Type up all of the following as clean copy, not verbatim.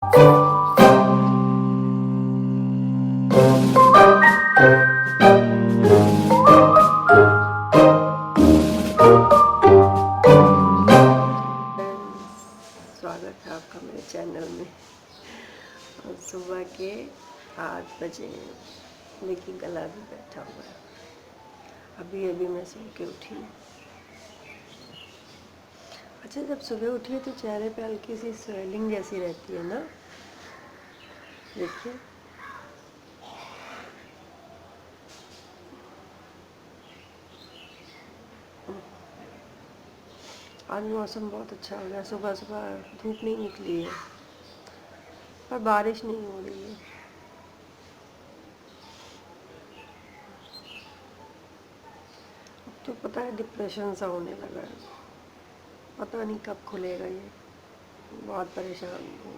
स्वागत है आपका मेरे चैनल में। और सुबह के 8 बजे देखिए गला भी बैठा हुआ है। अभी अभी मैं सो के उठी हूँ। अच्छा, जब सुबह उठी है तो चेहरे पे हल्की सी स्वेलिंग जैसी रहती है ना, देखिए। आज मौसम बहुत अच्छा हो गया। सुबह सुबह धूप नहीं निकली है पर बारिश नहीं हो रही है। अब तो पता है डिप्रेशन सा होने लगा है। पता नहीं कब खुलेगा ये। बहुत परेशान हूँ।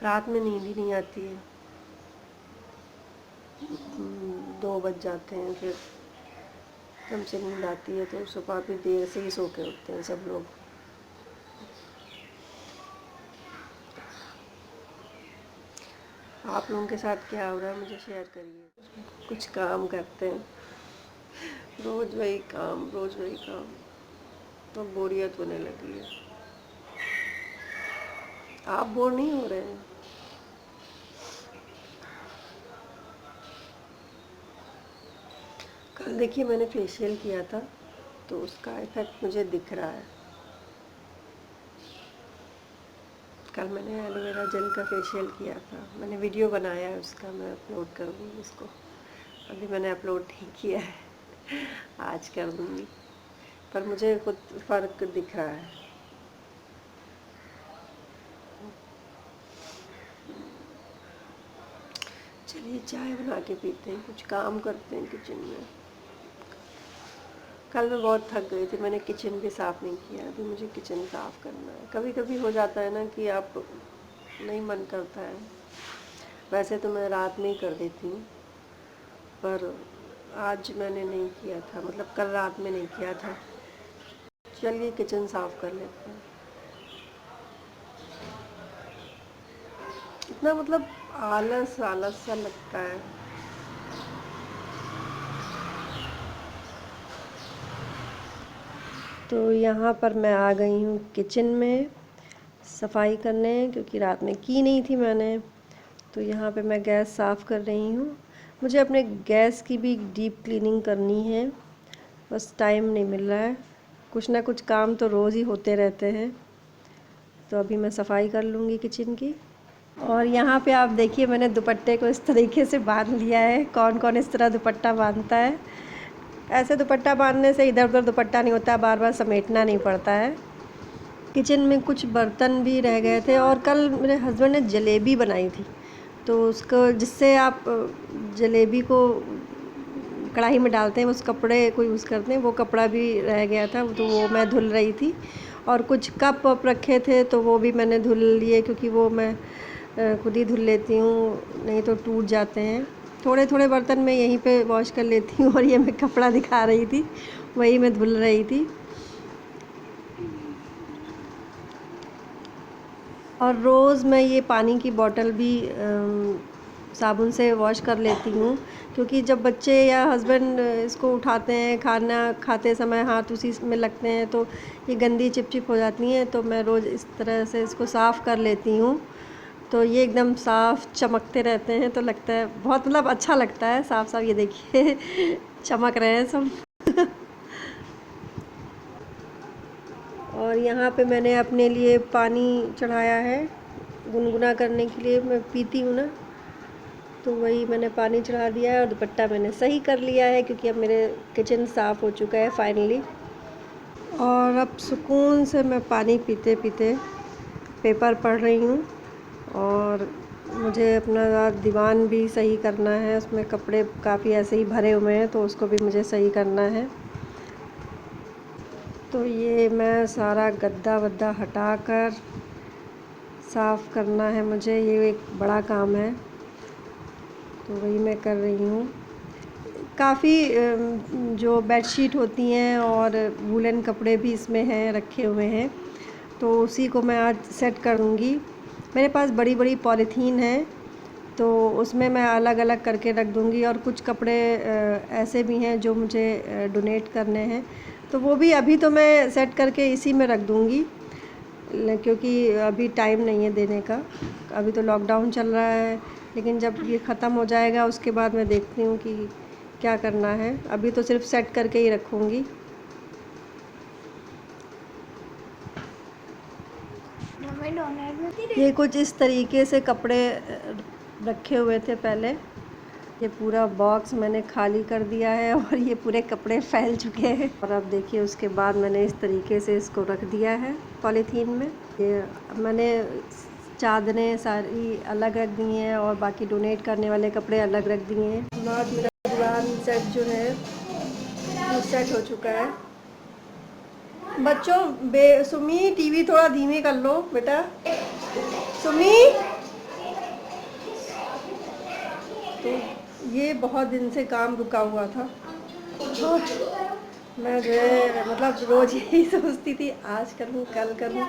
रात में नींद ही नहीं आती है। 2 बज जाते हैं, फिर एकदम से नींद आती है तो सुबह भी देर से ही सो के उठते हैं सब लोग। आप लोगों के साथ क्या हो रहा है मुझे शेयर करिए। कुछ काम करते हैं, रोज़ वही काम, रोज़ वही काम, तो बोरियत होने लगी है। आप बोर नहीं हो रहे हैं? कल देखिए मैंने फेशियल किया था तो उसका इफ़ेक्ट मुझे दिख रहा है। कल मैंने एलोवेरा जेल का फेशियल किया था। मैंने वीडियो बनाया है उसका, मैं अपलोड कर दूँगी उसको। अभी मैंने अपलोड नहीं किया है, आज कर दूँगी। पर मुझे खुद फ़र्क दिख रहा है। चलिए चाय बना के पीते हैं, कुछ काम करते हैं किचन में। कल मैं बहुत थक गई थी, मैंने किचन भी साफ़ नहीं किया। अभी मुझे किचन साफ़ करना है। कभी कभी हो जाता है ना कि आप नहीं मन करता है। वैसे तो मैं रात में ही कर देती हूँ पर आज मैंने नहीं किया था, मतलब कल रात में नहीं किया था। चलिए किचन साफ़ कर लेते हैं। इतना मतलब आलस आलस सा लगता है। तो यहाँ पर मैं आ गई हूँ किचन में सफाई करने, क्योंकि रात में की नहीं थी मैंने। तो यहाँ पे मैं गैस साफ़ कर रही हूँ। मुझे अपने गैस की भी डीप क्लीनिंग करनी है, बस टाइम नहीं मिल रहा है। कुछ ना कुछ काम तो रोज़ ही होते रहते हैं। तो अभी मैं सफाई कर लूँगी किचन की। और यहाँ पे आप देखिए मैंने दुपट्टे को इस तरीके से बांध लिया है। कौन कौन इस तरह दुपट्टा बांधता है? ऐसे दुपट्टा बांधने से इधर उधर दुपट्टा नहीं होता, बार बार समेटना नहीं पड़ता है। किचन में कुछ बर्तन भी रह गए थे और कल मेरे हस्बैंड ने जलेबी बनाई थी, तो उसको जिससे आप जलेबी को कढ़ाई में डालते हैं उस कपड़े को यूज़ करते हैं, वो कपड़ा भी रह गया था तो वो मैं धुल रही थी। और कुछ कप वप रखे थे तो वो भी मैंने धुल लिए, क्योंकि वो मैं खुद ही धुल लेती हूँ, नहीं तो टूट जाते हैं। थोड़े थोड़े बर्तन मैं यहीं पे वॉश कर लेती हूँ। और ये मैं कपड़ा दिखा रही थी, वही मैं धुल रही थी। और रोज़ मैं ये पानी की बॉटल भी साबुन से वॉश कर लेती हूँ, क्योंकि जब बच्चे या हस्बैंड इसको उठाते हैं, खाना खाते समय हाथ उसी में लगते हैं तो ये गंदी चिपचिप हो जाती हैं। तो मैं रोज़ इस तरह से इसको साफ़ कर लेती हूँ, तो ये एकदम साफ़ चमकते रहते हैं। तो लगता है बहुत, मतलब अच्छा लगता है साफ़ साफ़। ये देखिए चमक रहे हैं सब। और यहाँ पे मैंने अपने लिए पानी चढ़ाया है गुनगुना करने के लिए, मैं पीती हूँ ना, तो वही मैंने पानी चढ़ा दिया है। और दुपट्टा मैंने सही कर लिया है, क्योंकि अब मेरे किचन साफ़ हो चुका है फाइनली। और अब सुकून से मैं पानी पीते पीते पेपर पढ़ रही हूँ। और मुझे अपना दीवान भी सही करना है, उसमें कपड़े काफ़ी ऐसे ही भरे हुए हैं तो उसको भी मुझे सही करना है। तो ये मैं सारा गद्दा वद्दा हटा कर साफ़ करना है मुझे, ये एक बड़ा काम है, तो वही मैं कर रही हूँ। काफ़ी जो बेडशीट होती हैं और वूलन कपड़े भी इसमें हैं, रखे हुए हैं, तो उसी को मैं आज सेट कर दूँगी। मेरे पास बड़ी बड़ी पॉलीथीन है, तो उसमें मैं अलग अलग करके रख दूँगी। और कुछ कपड़े ऐसे भी हैं जो मुझे डोनेट करने हैं, तो वो भी अभी तो मैं सेट करके इसी में रख दूँगी, क्योंकि अभी टाइम नहीं है देने का। अभी तो लॉकडाउन चल रहा है, लेकिन जब ये ख़त्म हो जाएगा उसके बाद मैं देखती हूँ कि क्या करना है। अभी तो सिर्फ सेट करके ही रखूँगी। ये कुछ इस तरीके से कपड़े रखे हुए थे पहले। ये पूरा बॉक्स मैंने खाली कर दिया है और ये पूरे कपड़े फैल चुके हैं। और अब देखिए उसके बाद मैंने इस तरीके से इसको रख दिया है पॉलीथीन में। ये मैंने चादरें सारी अलग रख दी हैं और बाकी डोनेट करने वाले कपड़े अलग रख दिए हैं। आज मेरा दीवान सेट जो है वो सेट हो चुका है। बच्चों सुमी टीवी थोड़ा धीमी कर लो बेटा। सुमी, तो ये बहुत दिन से काम रुका हुआ था, तो मैं जो है मतलब रोज़ यही सोचती थी आज करूँ कल करूँ।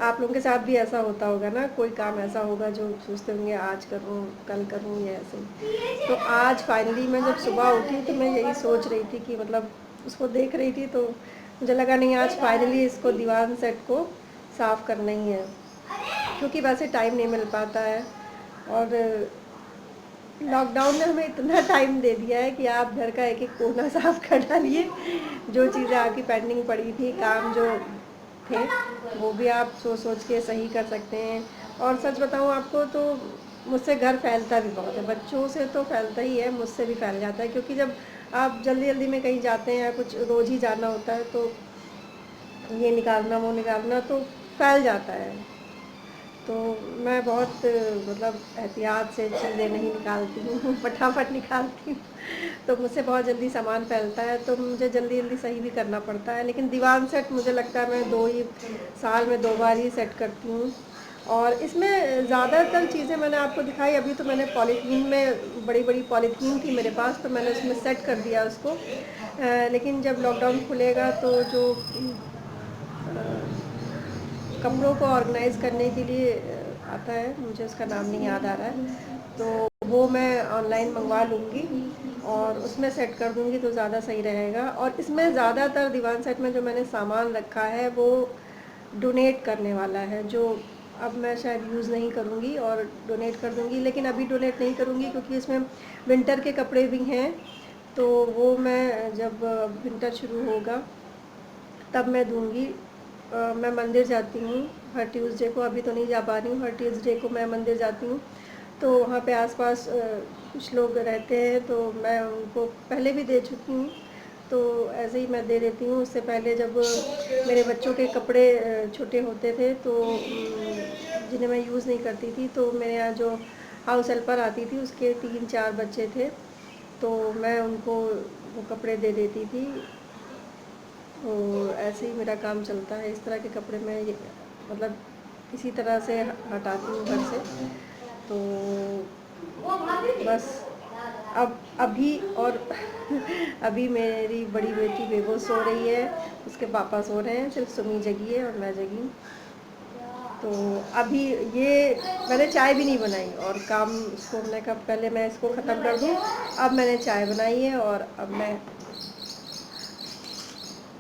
आप लोगों के साथ भी ऐसा होता होगा ना, कोई काम ऐसा होगा जो सोचते होंगे आज करूँ कल करूँ या ऐसे। तो आज फाइनली मैं जब सुबह उठी तो मैं यही सोच रही थी कि मतलब उसको देख रही थी, तो मुझे लगा नहीं आज फाइनली इसको दीवान सेट को साफ़ करना ही है, क्योंकि वैसे टाइम नहीं मिल पाता है। और लॉकडाउन ने हमें इतना टाइम दे दिया है कि आप घर का एक एक कोना साफ कर डालिए। जो चीज़ें आपकी पेंडिंग पड़ी थी, काम जो थे, वो भी आप सोच सोच के सही कर सकते हैं। और सच बताऊं आपको तो मुझसे घर फैलता भी बहुत है, बच्चों से तो फैलता ही है, मुझसे भी फैल जाता है। क्योंकि जब आप जल्दी जल्दी में कहीं जाते हैं या कुछ रोज़ ही जाना होता है, तो ये निकालना वो निकालना तो फैल जाता है। तो मैं बहुत मतलब एहतियात से चीज़ें नहीं निकालती हूँ फटाफट निकालती हूँ, तो मुझसे बहुत जल्दी सामान फैलता है, तो मुझे जल्दी जल्दी सही भी करना पड़ता है। लेकिन दीवान सेट मुझे लगता है मैं 2 ही साल में 2 बार ही सेट करती हूँ। और इसमें ज़्यादातर चीज़ें मैंने आपको दिखाई। अभी तो मैंने पॉलीथीन में बड़ी बड़ी पॉलीथीन थी मेरे पास, तो मैंने उसमें सेट कर दिया उसको। लेकिन जब लॉकडाउन खुलेगा तो जो कपड़ों को ऑर्गेनाइज़ करने के लिए आता है, मुझे उसका नाम नहीं याद आ रहा है, तो वो मैं ऑनलाइन मंगवा लूँगी और उसमें सेट कर दूँगी तो ज़्यादा सही रहेगा। और इसमें ज़्यादातर दीवान सेट में जो मैंने सामान रखा है वो डोनेट करने वाला है, जो अब मैं शायद यूज़ नहीं करूँगी और डोनेट कर दूँगी। लेकिन अभी डोनेट नहीं करूँगी क्योंकि इसमें विंटर के कपड़े भी हैं, तो वो मैं जब विंटर शुरू होगा तब मैं दूँगी। मैं मंदिर जाती हूँ हर ट्यूसडे को, अभी तो नहीं जा पा रही हूँ, हर ट्यूसडे को मैं मंदिर जाती हूँ। तो वहाँ पे आसपास कुछ लोग रहते हैं, तो मैं उनको पहले भी दे चुकी हूँ, तो ऐसे ही मैं दे देती हूँ। उससे पहले जब मेरे बच्चों के कपड़े छोटे होते थे, तो जिन्हें मैं यूज़ नहीं करती थी, तो मेरे यहाँ जो हाउस हेल्पर आती थी उसके 3-4 बच्चे थे, तो मैं उनको वो कपड़े दे देती थी। तो ऐसे ही मेरा काम चलता है। इस तरह के कपड़े मैं मतलब इसी तरह से हटाती हूँ घर से। तो बस अब अभी और अभी मेरी बड़ी बेटी बेबो सो रही है, उसके पापा सो रहे हैं, सिर्फ सुमी जगी है और मैं जगी हूँ। तो अभी ये मैंने चाय भी नहीं बनाई और काम इसको हमने कहा पहले मैं इसको ख़त्म कर दूँ। अब मैंने चाय बनाई है और अब मैं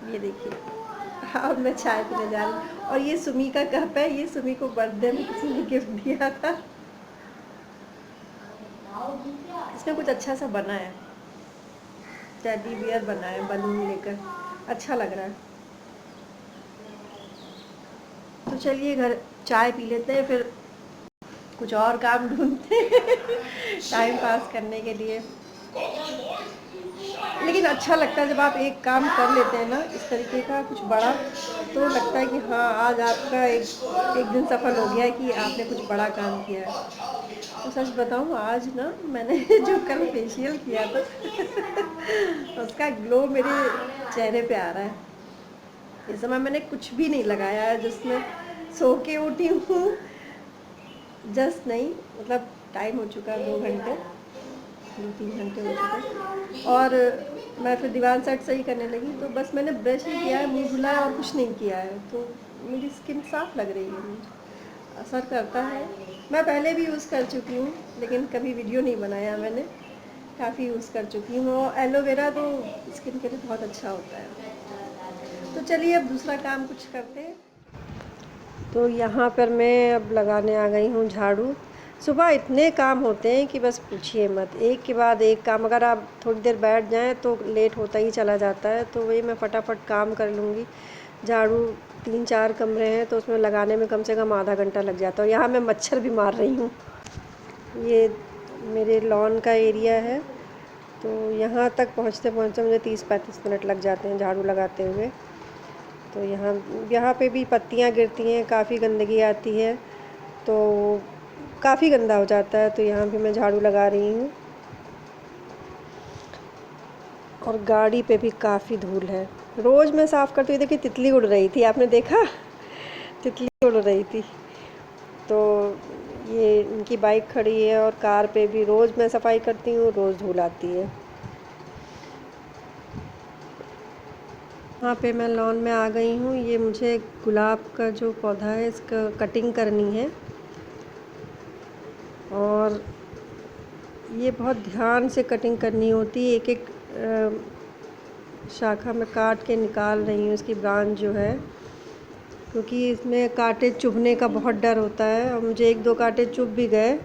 ये देखिए अब मैं चाय पीने जा रही हूँ। और ये सुमी का कप है, ये सुमी को बर्थडे में किसी ने गिफ्ट दिया था। इसमें कुछ अच्छा सा बना है, टेडी बियर बना है बलून लेकर, अच्छा लग रहा है। तो चलिए घर चाय पी लेते हैं, फिर कुछ और काम ढूंढते हैं टाइम पास करने के लिए। लेकिन अच्छा लगता है जब आप एक काम कर लेते हैं ना इस तरीके का कुछ बड़ा, तो लगता है कि हाँ आज आपका एक दिन सफल हो गया है कि आपने कुछ बड़ा काम किया है। तो सच बताऊँ आज ना मैंने जो कल फेशियल किया था उसका ग्लो मेरे चेहरे पे आ रहा है। इस समय मैंने कुछ भी नहीं लगाया है, जिसमें सो के उठी हूँ, जस्ट नहीं मतलब टाइम हो चुका है 2 घंटे, 2-3 घंटे हो चुके और मैं फिर दीवान सेट सही करने लगी। तो बस मैंने ब्रश ही किया है, मुँह धुला और कुछ नहीं किया है, तो मेरी स्किन साफ़ लग रही है मुझे, असर करता है। मैं पहले भी यूज़ कर चुकी हूँ, लेकिन कभी वीडियो नहीं बनाया मैंने, काफ़ी यूज़ कर चुकी हूँ। और एलोवेरा तो स्किन के लिए बहुत अच्छा होता है। तो चलिए अब दूसरा काम कुछ करते हैं। तो यहाँ पर मैं अब लगाने आ गई हूँ झाड़ू। सुबह इतने काम होते हैं कि बस पूछिए मत, एक के बाद एक काम। अगर आप थोड़ी देर बैठ जाएं तो लेट होता ही चला जाता है, तो वही मैं फटाफट काम कर लूँगी। झाड़ू 3-4 कमरे हैं तो उसमें लगाने में कम से कम आधा घंटा लग जाता है। यहाँ मैं मच्छर भी मार रही हूँ। ये मेरे लॉन का एरिया है, तो यहाँ तक पहुँचते पहुँचते मुझे 30-35 मिनट लग जाते हैं झाड़ू लगाते हुए। तो यहाँ पे भी पत्तियाँ गिरती हैं, काफ़ी गंदगी आती है, तो काफ़ी गंदा हो जाता है। तो यहाँ भी मैं झाड़ू लगा रही हूँ। और गाड़ी पे भी काफ़ी धूल है। रोज़ मैं साफ़ करती हुई देखी तितली उड़ रही थी, आपने देखा? तितली उड़ रही थी। तो ये इनकी बाइक खड़ी है और कार पे भी रोज़ मैं सफाई करती हूँ, रोज़ धूल आती है। यहाँ पे मैं लॉन में आ गई हूँ। ये मुझे गुलाब का जो पौधा है इसका कटिंग करनी है, और ये बहुत ध्यान से कटिंग करनी होती है। एक एक शाखा में काट के निकाल रही हूँ इसकी ब्रांच जो है, क्योंकि इसमें कांटे चुभने का बहुत डर होता है। और मुझे 1-2 कांटे चुभ भी गए,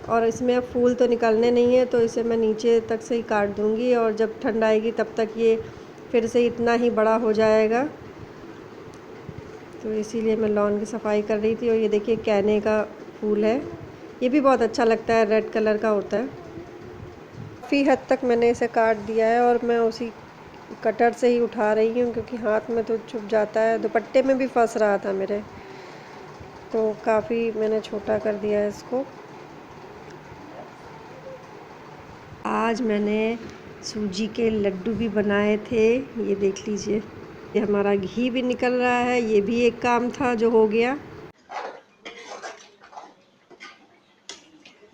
और इसमें अब फूल तो निकलने नहीं है, तो इसे मैं नीचे तक से ही काट दूँगी, और जब ठंड आएगी तब तक ये फिर से इतना ही बड़ा हो जाएगा। तो इसीलिए मैं लॉन की सफाई कर रही थी। और ये देखिए कैने का फूल है, ये भी बहुत अच्छा लगता है, रेड कलर का होता है। काफ़ी हद तक मैंने इसे काट दिया है, और मैं उसी कटर से ही उठा रही हूँ, क्योंकि हाथ में तो चुभ जाता है। दुपट्टे में भी फंस रहा था मेरे, तो काफ़ी मैंने छोटा कर दिया है इसको। आज मैंने सूजी के लड्डू भी बनाए थे, ये देख लीजिए। ये हमारा घी भी निकल रहा है, ये भी एक काम था जो हो गया।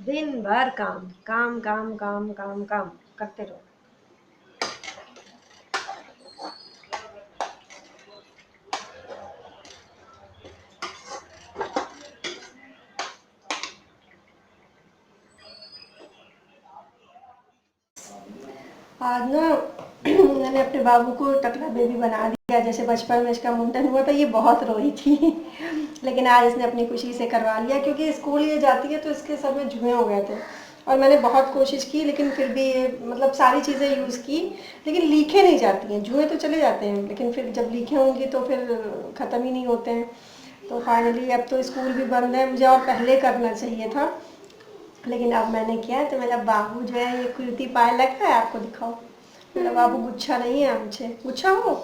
दिन भर काम काम काम काम काम काम करते रहो। आज ना मैंने अपने बाबू को टकला बेबी बना दिया। जैसे बचपन में इसका मुंडन हुआ था, ये बहुत रोई थी लेकिन आज इसने अपनी खुशी से करवा लिया, क्योंकि स्कूल ये जाती है तो इसके सर में जुएँ हो गए थे। और मैंने बहुत कोशिश की, लेकिन फिर भी ये मतलब सारी चीज़ें यूज़ की, लेकिन लीखे नहीं जाती हैं। जुएँ तो चले जाते हैं, लेकिन फिर जब लीखे होंगी तो फिर ख़त्म ही नहीं होते हैं। तो फाइनली अब तो स्कूल भी बंद है। मुझे और पहले करना चाहिए था, लेकिन अब मैंने किया। तो मेरा बाबू जो है ये कुर्ती पाए लगा है, आपको दिखाओ। मेरा बाबू गुच्छा नहीं है हमसे, गुच्छा हो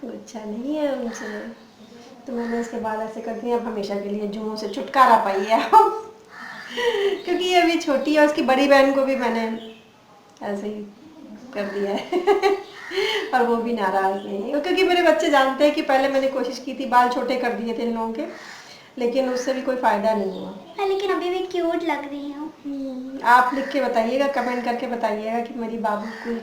गुच्छा नहीं है हमसे। तो मैंने इसके बाल ऐसे कर दिए, अब हमेशा के लिए जुओं से छुटकारा पाई है अब क्योंकि ये अभी छोटी है। उसकी बड़ी बहन को भी मैंने ऐसे ही कर दिया है और वो भी नाराज़ नहीं है, क्योंकि मेरे बच्चे जानते हैं कि पहले मैंने कोशिश की थी, बाल छोटे कर दिए थे इन लोगों के, लेकिन उससे भी कोई फ़ायदा नहीं हुआ। हाँ, लेकिन अभी भी क्यूट लग रही हूँ। आप लिख के बताइएगा, कमेंट करके बताइएगा कि मेरी बाबू को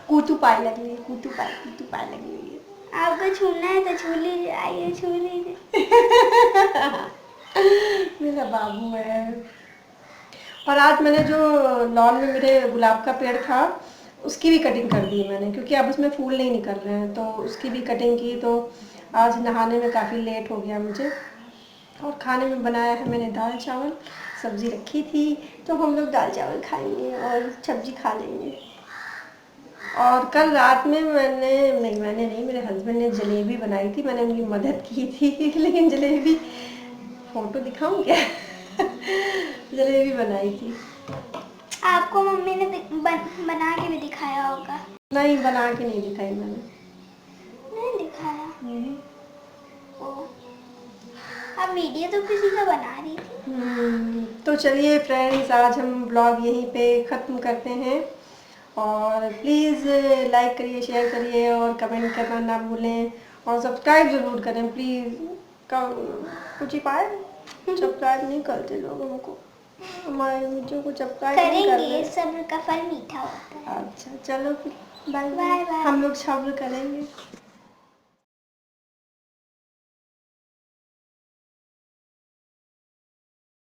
कूतू पाई लग रही है, कूतू पाई लगी हुई है। आपको छूना है तो छू लीजिए, आइए छू लीजिए मेरा बाबू है। और आज मैंने जो लॉन में मेरे गुलाब का पेड़ था, उसकी भी कटिंग कर दी मैंने, क्योंकि अब उसमें फूल नहीं निकल रहे हैं, तो उसकी भी कटिंग की। तो आज नहाने में काफ़ी लेट हो गया मुझे। और खाने में बनाया है मैंने दाल चावल, सब्ज़ी रखी थी, तो हम लोग दाल चावल खाएंगे और सब्ज़ी खा लेंगे। और कल रात में मैंने नहीं, मेरे हस्बैंड ने जलेबी बनाई थी, मैंने उनकी मदद की थी लेकिन जलेबी फ़ोटो दिखाऊं क्या जलेबी बनाई थी। आपको मम्मी ने बना के भी दिखाया होगा। नहीं, बना के नहीं दिखाई मैंने। नहीं दिखाया। ओ, आप वीडियो तो किसी का बना रही थी। तो चलिए फ्रेंड्स, आज हम ब्लॉग यहीं पे ख़त्म करते हैं। और प्लीज़ लाइक करिए, शेयर करिए और कमेंट करना ना भूलें, और सब्सक्राइब ज़रूर करें प्लीज़। कुछ ही पाए सब्सक्राइब नहीं करते लोग हमको। हमारे मीठों को चपका के नहीं कर करेंगे, रहे। सब्र का फल मीठा होता है। अच्छा चलो फिर बाय बाय बाय। हम लोग सब्र करेंगे।